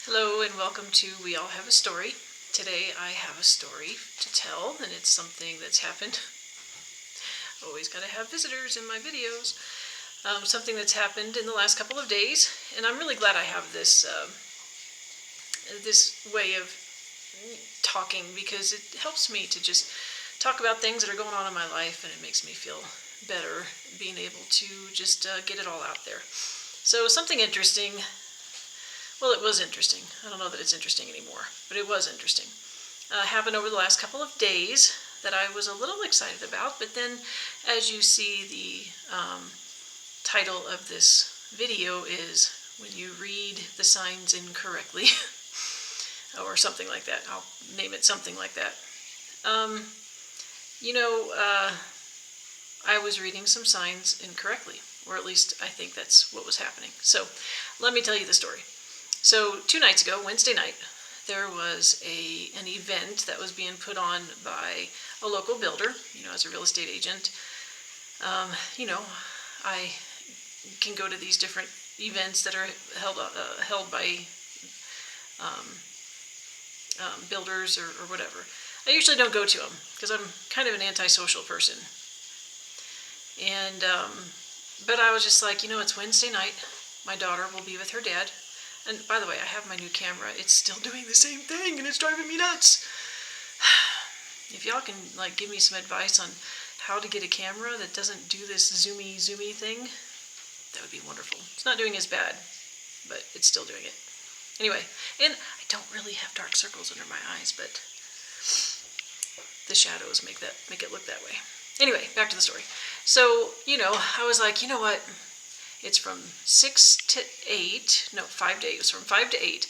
Hello and welcome to We All Have a Story. Today I have a story to tell, and it's something that's happened. Always gotta have visitors in my videos. Something that's happened in the last couple of days, and I'm really glad I have this this way of talking because it helps me to just talk about things that are going on in my life, and it makes me feel better being able to just get it all out there. So something interesting. Well, it was interesting. I don't know that it's interesting anymore, but it was interesting. Happened over the last couple of days that I was a little excited about, but then as you see, the title of this video is When You Read the Signs Incorrectly, or something like that. I'll name it something like that. I was reading some signs incorrectly, or at least I think that's what was happening. So let me tell you the story. So 2 nights ago, Wednesday night, there was an event that was being put on by a local builder. As a real estate agent, I can go to these different events that are held by builders or whatever. I usually don't go to them because I'm kind of an antisocial person. And but I was just like, it's Wednesday night. My daughter will be with her dad. And by the way, I have my new camera. It's still doing the same thing, and it's driving me nuts. If y'all can give me some advice on how to get a camera that doesn't do this zoomy thing, that would be wonderful. It's not doing as bad, but it's still doing it. Anyway, and I don't really have dark circles under my eyes, but the shadows make it look that way. Anyway, back to the story. So, I was like, you know what? It's from 6 to 8, no, 5 days, from 5 to 8.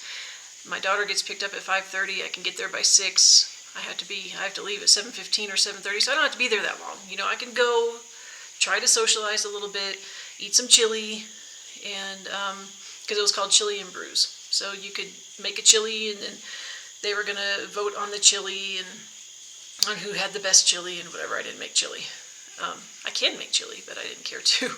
My daughter gets picked up at 5:30. I can get there by 6. I have to leave at 7:15 or 7:30, so I don't have to be there that long. I can go, try to socialize a little bit, eat some chili, and, because it was called Chili and Brews. So you could make a chili, and then they were going to vote on the chili and on who had the best chili and whatever. I didn't make chili. I can make chili, but I didn't care to.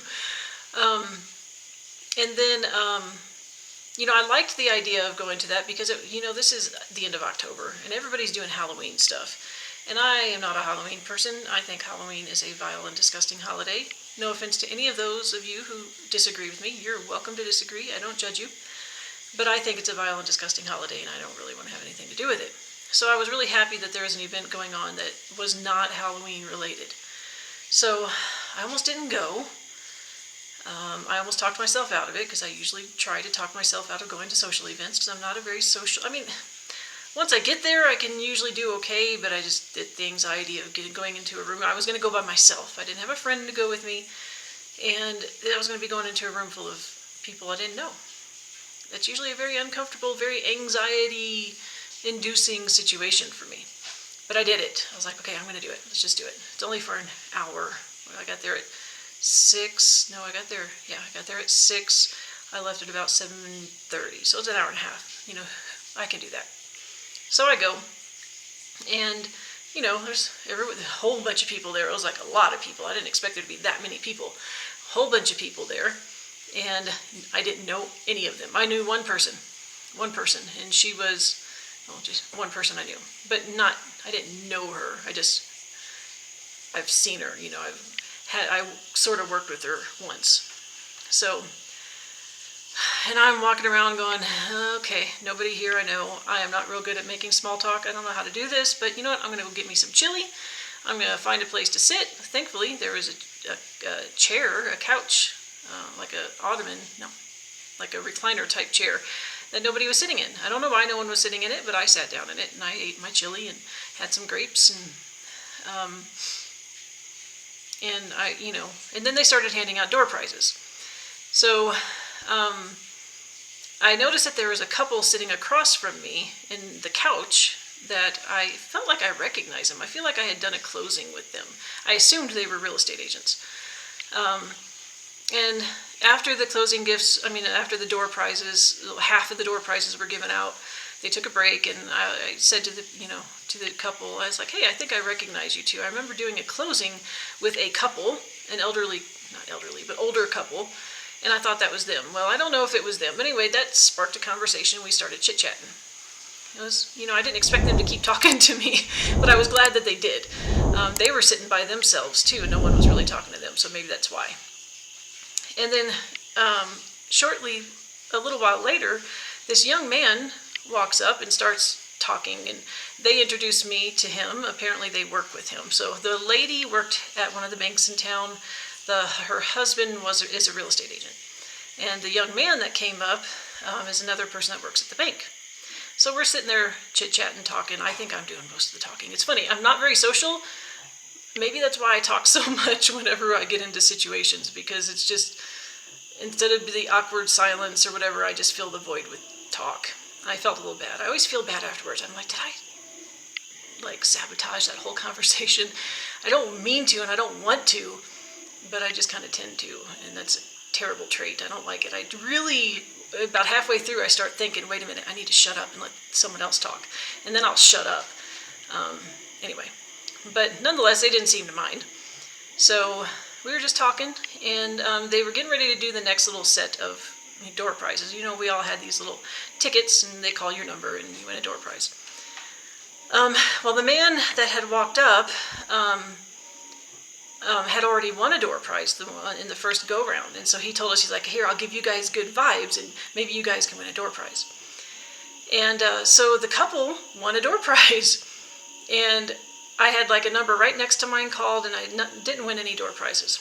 And then, I liked the idea of going to that because, this is the end of October and everybody's doing Halloween stuff. And I am not a Halloween person. I think Halloween is a vile and disgusting holiday. No offense to any of those of you who disagree with me. You're welcome to disagree. I don't judge you. But I think it's a vile and disgusting holiday, and I don't really want to have anything to do with it. So I was really happy that there was an event going on that was not Halloween related. So I almost didn't go. I almost talked myself out of it because I usually try to talk myself out of going to social events because I'm not a very social. Once I get there, I can usually do okay, but the anxiety of going into a room. I was going to go by myself. I didn't have a friend to go with me, and I was going to be going into a room full of people I didn't know. That's usually a very uncomfortable, very anxiety-inducing situation for me. But I did it. I was like, okay, I'm going to do it. Let's just do it. It's only for an hour. I got there at 6. No, I got there at 6. I left at about 7:30. So it's an hour and a half. I can do that. So I go, and there's a whole bunch of people there. It was like a lot of people. I didn't expect there to be that many people. A whole bunch of people there, and I didn't know any of them. I knew one person, and she was, just one person I knew, but I didn't know her. I've seen her. I sort of worked with her once. So, and I'm walking around going, okay, nobody here I know. I am not real good at making small talk. I don't know how to do this, but you know what? I'm going to go get me some chili. I'm going to find a place to sit. Thankfully, there was a chair, a couch, like a ottoman, no, like a recliner type chair that nobody was sitting in. I don't know why no one was sitting in it, but I sat down in it and I ate my chili and had some grapes and and then they started handing out door prizes. So I noticed that there was a couple sitting across from me in the couch that I felt like I recognized them. I feel like I had done a closing with them. I assumed they were real estate agents. And after the closing gifts, after the door prizes, half of the door prizes were given out, they took a break, and I said to the couple, I was like, hey, I think I recognize you two. I remember doing a closing with a couple, an older couple, And I thought that was them. Well, I don't know if it was them. But anyway, that sparked a conversation. We started chit-chatting. It was, I didn't expect them to keep talking to me, but I was glad that they did. They were sitting by themselves, too. No one was really talking to them, so maybe that's why. And then shortly, a little while later, this young man walks up and starts talking, and they introduced me to him. Apparently they work with him. So the lady worked at one of the banks in town. Her husband is a real estate agent. And the young man that came up is another person that works at the bank. So we're sitting there chit-chatting, talking. I think I'm doing most of the talking. It's funny, I'm not very social. Maybe that's why I talk so much whenever I get into situations, because it's just, instead of the awkward silence or whatever, I just fill the void with talk. I felt a little bad. I always feel bad afterwards. I'm like, did I sabotage that whole conversation? I don't mean to, and I don't want to, but I just kind of tend to, and that's a terrible trait. I don't like it. I really, about halfway through, I start thinking, wait a minute, I need to shut up and let someone else talk, and then I'll shut up. Anyway, but nonetheless, they didn't seem to mind. So we were just talking, and they were getting ready to do the next little set of door prizes. We all had these little tickets, and they call your number, and you win a door prize. Well, the man that had walked up had already won a door prize in the first go-round, and so he told us, he's like, here, I'll give you guys good vibes, and maybe you guys can win a door prize. And so the couple won a door prize, and I had a number right next to mine called, and I didn't win any door prizes.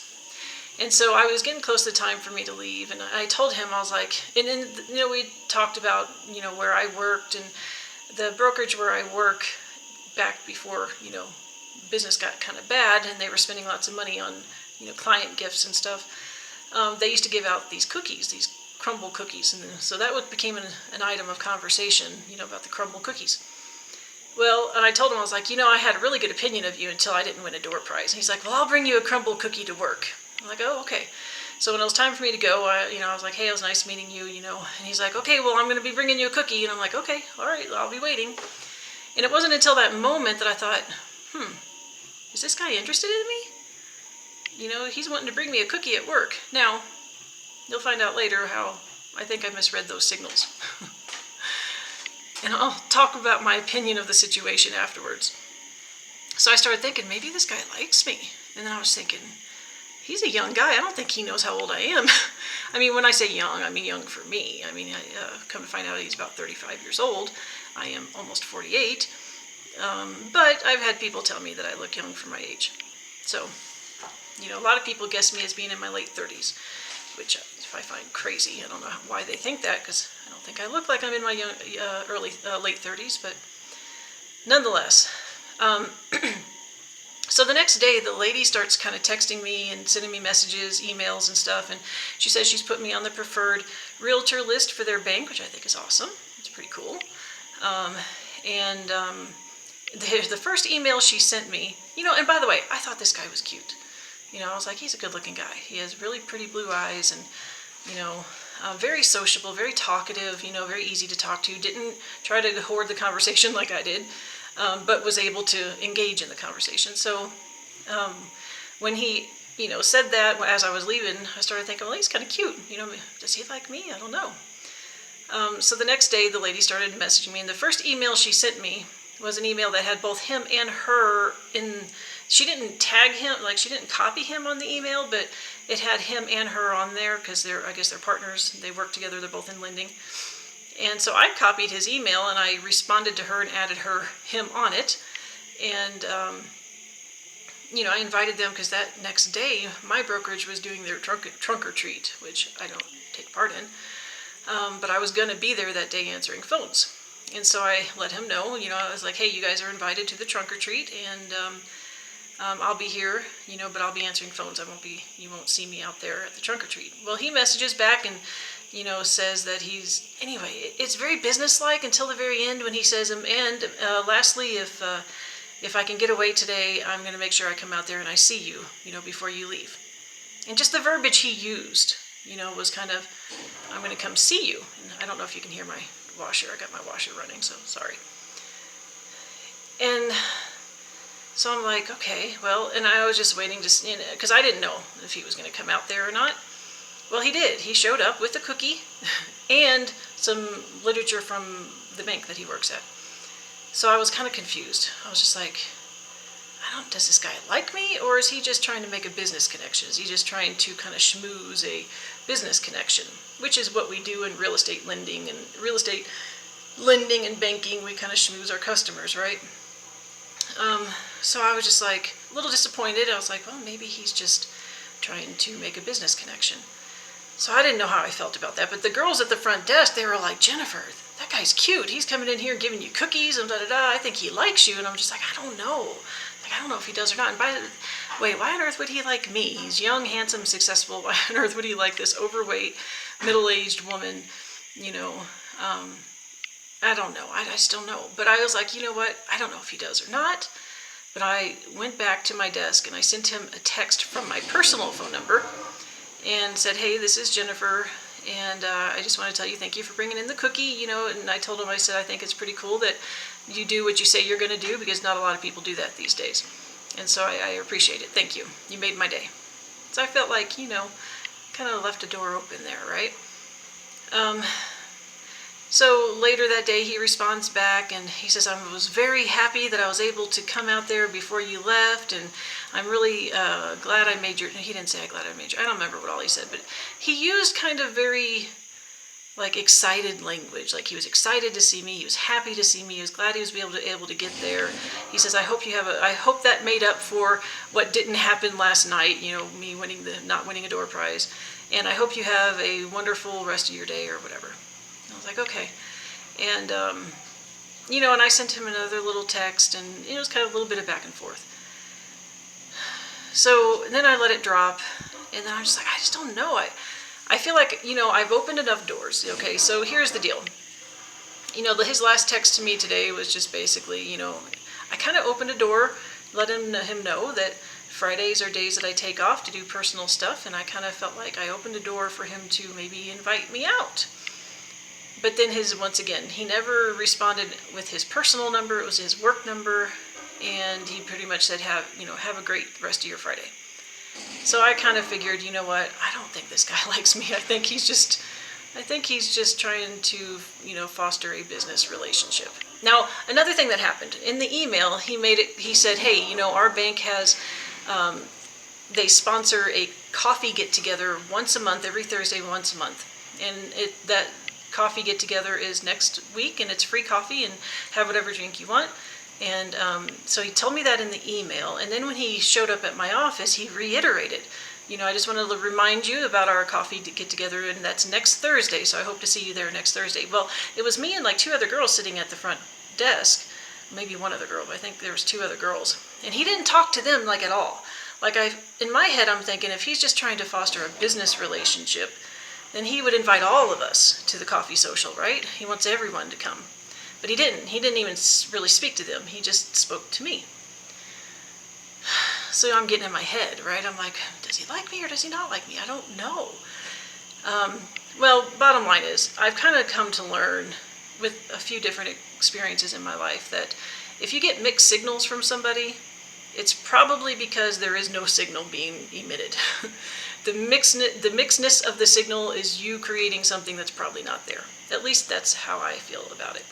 And so I was getting close to the time for me to leave, and I told him, I was like, and we talked about, where I worked, and the brokerage where I work back before, business got kind of bad, and they were spending lots of money on, client gifts and stuff. They used to give out these cookies, these crumble cookies, and so that became an item of conversation, about the crumble cookies. Well, and I told him, I was like, I had a really good opinion of you until I didn't win a door prize. And he's like, well, I'll bring you a crumble cookie to work. I'm like, oh, okay. So when it was time for me to go, I was like, hey, it was nice meeting you, And he's like, okay, well, I'm going to be bringing you a cookie. And I'm like, okay, all right, I'll be waiting. And it wasn't until that moment that I thought, is this guy interested in me? He's wanting to bring me a cookie at work. Now, you'll find out later how I think I misread those signals. And I'll talk about my opinion of the situation afterwards. So I started thinking, maybe this guy likes me. And then I was thinking, he's a young guy. I don't think he knows how old I am. I mean, when I say young, I mean young for me. I mean, come to find out he's about 35 years old. I am almost 48. But I've had people tell me that I look young for my age. So, a lot of people guess me as being in my late 30s, which I find crazy. I don't know why they think that, because I don't think I look like I'm in my late 30s, but nonetheless. So the next day, the lady starts kind of texting me and sending me messages, emails and stuff, and she says she's put me on the preferred realtor list for their bank, which I think is awesome. It's pretty cool. The first email she sent me, and by the way, I thought this guy was cute. I was like, he's a good-looking guy. He has really pretty blue eyes, and, very sociable, very talkative, very easy to talk to. Didn't try to hoard the conversation like I did, but was able to engage in the conversation. So when he, said that as I was leaving, I started thinking, well, he's kind of cute. Does he like me? I don't know. So the next day, the lady started messaging me, and the first email she sent me was an email that had both him and her in. She didn't tag him, she didn't copy him on the email, but it had him and her on there because I guess they're partners. They work together. They're both in lending. And so I copied his email, and I responded to her and added him on it. And, I invited them because that next day, my brokerage was doing their trunk or treat, which I don't take part in. But I was going to be there that day answering phones. And so I let him know, I was like, hey, you guys are invited to the trunk or treat, and I'll be here, but I'll be answering phones. You won't see me out there at the trunk or treat. Well, he messages back and, says that anyway, it's very businesslike until the very end when he says, and lastly, if I can get away today, I'm going to make sure I come out there and I see you, before you leave. And just the verbiage he used, was kind of, I'm going to come see you. And I don't know if you can hear my washer. I got my washer running, so sorry. And so I'm like, okay, well, and I was just waiting to, because I didn't know if he was going to come out there or not. Well, he did. He showed up with a cookie and some literature from the bank that he works at. So I was kind of confused. I was just like, does this guy like me, or is he just trying to make a business connection? Is he just trying to kind of schmooze a business connection, which is what we do in real estate lending and banking. We kind of schmooze our customers, right? So I was just like a little disappointed. I was like, well, maybe he's just trying to make a business connection. So I didn't know how I felt about that. But the girls at the front desk, they were like, Jennifer, that guy's cute. He's coming in here giving you cookies and da-da-da. I think he likes you. And I'm just like, I don't know. I don't know if he does or not. And by the way, why on earth would he like me? He's young, handsome, successful. Why on earth would he like this overweight, middle-aged woman? I don't know. I just don't know. But I was like, you know what? I don't know if he does or not. But I went back to my desk and I sent him a text from my personal phone number and said, hey, this is Jennifer. And I just want to tell you thank you for bringing in the cookie, and I told him, I said, I think it's pretty cool that you do what you say you're going to do, because not a lot of people do that these days. And so I appreciate it. Thank you. You made my day. So I felt like, kind of left a door open there, right? So later that day he responds back and he says, I was very happy that I was able to come out there before you left, and I'm really glad I made your, he didn't say glad I made your, I don't remember what all he said, but he used kind of very like excited language, like he was excited to see me, he was happy to see me, he was glad he was able to get there. He says, I hope that made up for what didn't happen last night, me not winning a door prize, and I hope you have a wonderful rest of your day or whatever. I was like, okay. And, and I sent him another little text, and it was kind of a little bit of back and forth. So then I let it drop, and then I'm just like, I just don't know. I feel like, I've opened enough doors. Okay, so here's the deal. His last text to me today was just basically, I kind of opened a door, let him know that Fridays are days that I take off to do personal stuff, and I kind of felt like I opened a door for him to maybe invite me out. But then once again, he never responded with his personal number. It was his work number, and he pretty much said, have a great rest of your Friday. So I kind of figured, you know what? I don't think this guy likes me. I think he's just trying to, foster a business relationship. Now, another thing that happened in the email, he said, hey, our bank has, they sponsor a coffee get together once a month, every Thursday once a month, and that coffee get together is next week, and it's free coffee and have whatever drink you want. And so he told me that in the email, and then when he showed up at my office, he reiterated, I just wanted to remind you about our coffee get together, and that's next Thursday, so I hope to see you there next Thursday. Well, it was me and like two other girls sitting at the front desk, maybe one other girl, but I think there was two other girls, and he didn't talk to them like at all. Like in my head, I'm thinking if he's just trying to foster a business relationship, then he would invite all of us to the coffee social, right? He wants everyone to come. But he didn't. He didn't even really speak to them. He just spoke to me. So I'm getting in my head, right? I'm like, does he like me or does he not like me? I don't know. Well, bottom line is, I've kind of come to learn with a few different experiences in my life that if you get mixed signals from somebody, it's probably because there is no signal being emitted. The mixedness of the signal is you creating something that's probably not there. At least that's how I feel about it.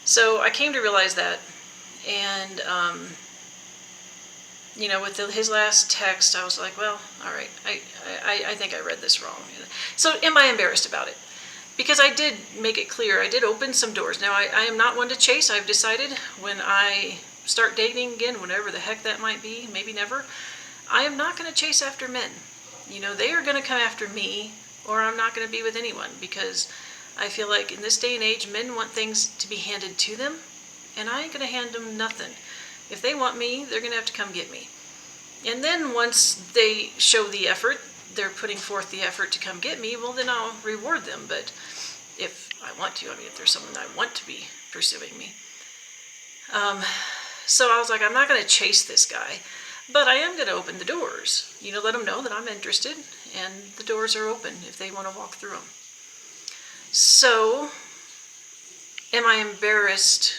So I came to realize that, and with his last text, I was like, well, all right, I think I read this wrong. So am I embarrassed about it? Because I did make it clear, I did open some doors. Now, I am not one to chase. I've decided when I start dating again, whatever the heck that might be, maybe never, I am not going to chase after men. They are going to come after me, or I'm not going to be with anyone, because I feel like in this day and age, men want things to be handed to them, and I ain't going to hand them nothing. If they want me, they're going to have to come get me. And then once they show the effort, they're putting forth the effort to come get me, well, then I'll reward them. But if I want to, if there's someone I want to be pursuing me. So I was like, I'm not going to chase this guy. But I am going to open the doors, let them know that I'm interested, and the doors are open if they want to walk through them. So, am I embarrassed?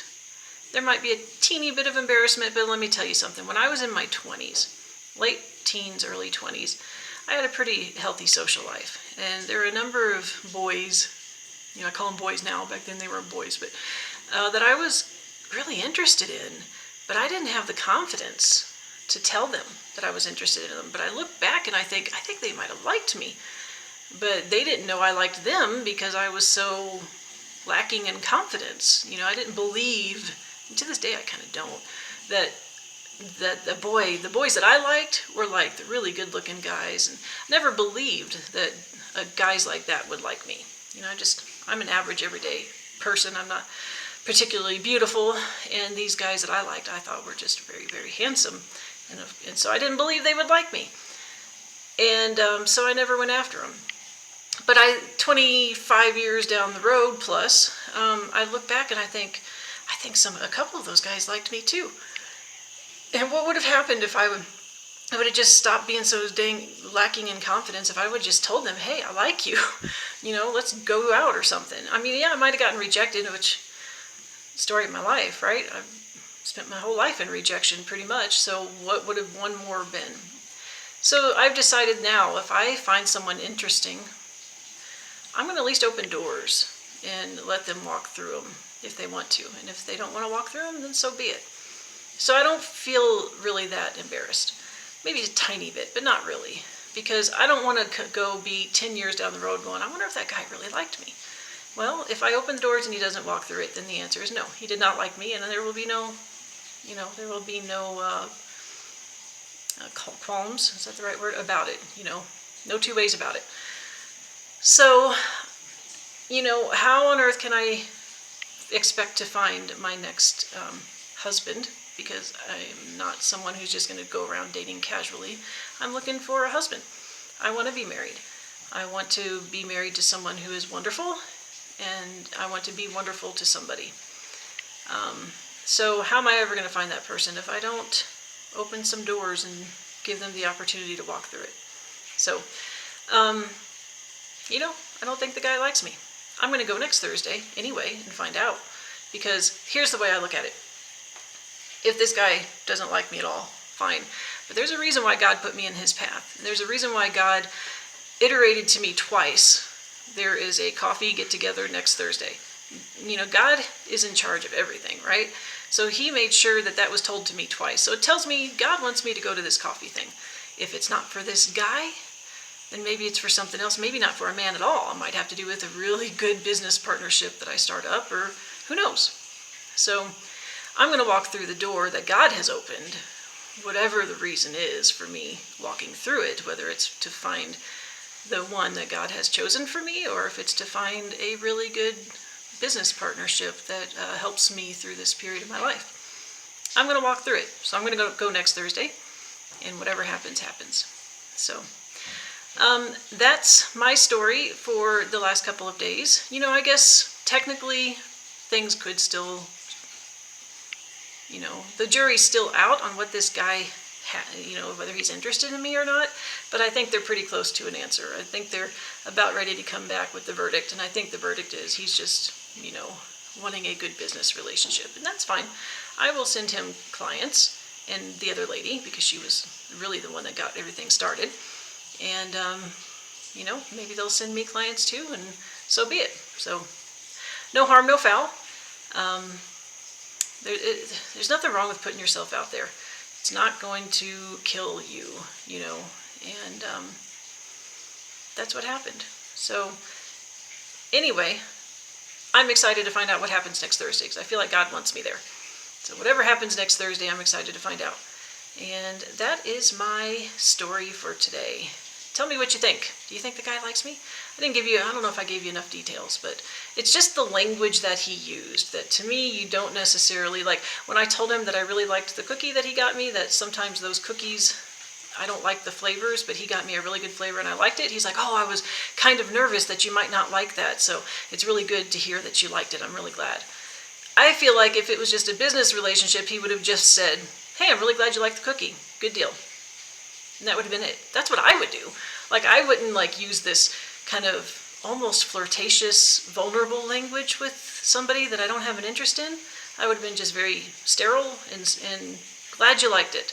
There might be a teeny bit of embarrassment, but let me tell you something. When I was in my 20s, late teens, early 20s, I had a pretty healthy social life. And there are a number of boys, I call them boys now, back then they were boys, but that I was really interested in, but I didn't have the confidence to tell them that I was interested in them. But I look back and I think they might have liked me, but they didn't know I liked them because I was so lacking in confidence. I didn't believe, and to this day I kind of don't, that the boys that I liked were like the really good looking guys, and never believed that guys like that would like me. I'm an average everyday person. I'm not particularly beautiful, and these guys that I liked I thought were just very, very handsome, and so I didn't believe they would like me, and so I never went after them. But 25 years down the road plus, I look back and I think a couple of those guys liked me too. And what would have happened if I would have just stopped being so dang lacking in confidence, if I would have just told them, hey, I like you, let's go out or something. I mean, yeah, I might have gotten rejected, which story of my life, right? I've spent my whole life in rejection pretty much, so what would have one more been? So I've decided now, if I find someone interesting, I'm going to at least open doors and let them walk through them if they want to. And if they don't want to walk through them, then so be it. So I don't feel really that embarrassed. Maybe a tiny bit, but not really. Because I don't want to go be 10 years down the road going, I wonder if that guy really liked me. Well, if I open the doors and he doesn't walk through it, then the answer is no. He did not like me, and there will be no, qualms, is that the right word, about it. No two ways about it. So, how on earth can I expect to find my next husband? Because I'm not someone who's just going to go around dating casually. I'm looking for a husband. I want to be married. I want to be married to someone who is wonderful, and I want to be wonderful to somebody. So how am I ever going to find that person if I don't open some doors and give them the opportunity to walk through it? So, I don't think the guy likes me. I'm going to go next Thursday anyway and find out. Because here's the way I look at it. If this guy doesn't like me at all, fine. But there's a reason why God put me in his path. There's a reason why God iterated to me twice. There is a coffee get-together next Thursday. God is in charge of everything, right? So he made sure that was told to me twice. So it tells me God wants me to go to this coffee thing. If it's not for this guy, then maybe it's for something else. Maybe not for a man at all. It might have to do with a really good business partnership that I start up, or who knows. So I'm going to walk through the door that God has opened, whatever the reason is for me walking through it, whether it's to find the one that God has chosen for me, or if it's to find a really good business partnership that helps me through this period of my life. I'm going to walk through it. So I'm going to go next Thursday, and whatever happens, happens. So that's my story for the last couple of days. I guess technically things could still, the jury's still out on what this guy, whether he's interested in me or not, but I think they're pretty close to an answer. I think they're about ready to come back with the verdict, and I think the verdict is he's just, wanting a good business relationship, and that's fine. I will send him clients, and the other lady, because she was really the one that got everything started, and, maybe they'll send me clients too, and so be it. So, no harm, no foul. There's nothing wrong with putting yourself out there. It's not going to kill you, and that's what happened. So anyway, I'm excited to find out what happens next Thursday, because I feel like God wants me there. So whatever happens next Thursday, I'm excited to find out. And that is my story for today. Tell me what you think. Do you think the guy likes me? I don't know if I gave you enough details, but it's just the language that he used that to me you don't necessarily, like when I told him that I really liked the cookie that he got me, that sometimes those cookies, I don't like the flavors, but he got me a really good flavor and I liked it. He's like, oh, I was kind of nervous that you might not like that, so it's really good to hear that you liked it. I'm really glad. I feel like if it was just a business relationship, he would have just said, hey, I'm really glad you liked the cookie. Good deal. And that would have been it. That's what I would do. Like, I wouldn't use this kind of almost flirtatious, vulnerable language with somebody that I don't have an interest in. I would have been just very sterile and glad you liked it.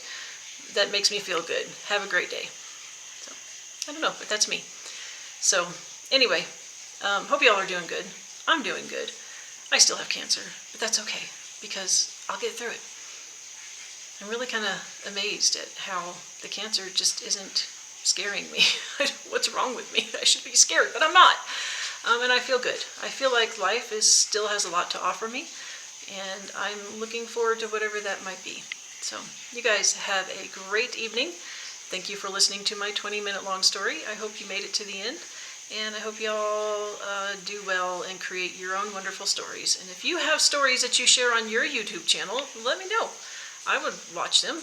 That makes me feel good. Have a great day. So, I don't know, but that's me. So anyway, hope y'all are doing good. I'm doing good. I still have cancer, but that's okay because I'll get through it. I'm really kind of amazed at how the cancer just isn't scaring me. What's wrong with me? I should be scared, but I'm not. And I feel good. I feel like life still has a lot to offer me, and I'm looking forward to whatever that might be. So you guys have a great evening. Thank you for listening to my 20-minute long story. I hope you made it to the end, and I hope y'all do well and create your own wonderful stories. And if you have stories that you share on your YouTube channel, let me know. I would watch them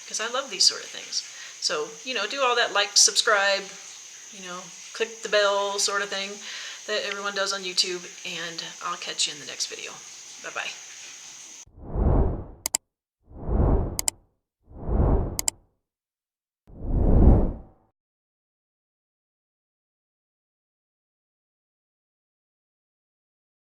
because I love these sort of things. So, do all that like, subscribe, click the bell sort of thing that everyone does on YouTube, and I'll catch you in the next video. Bye-bye.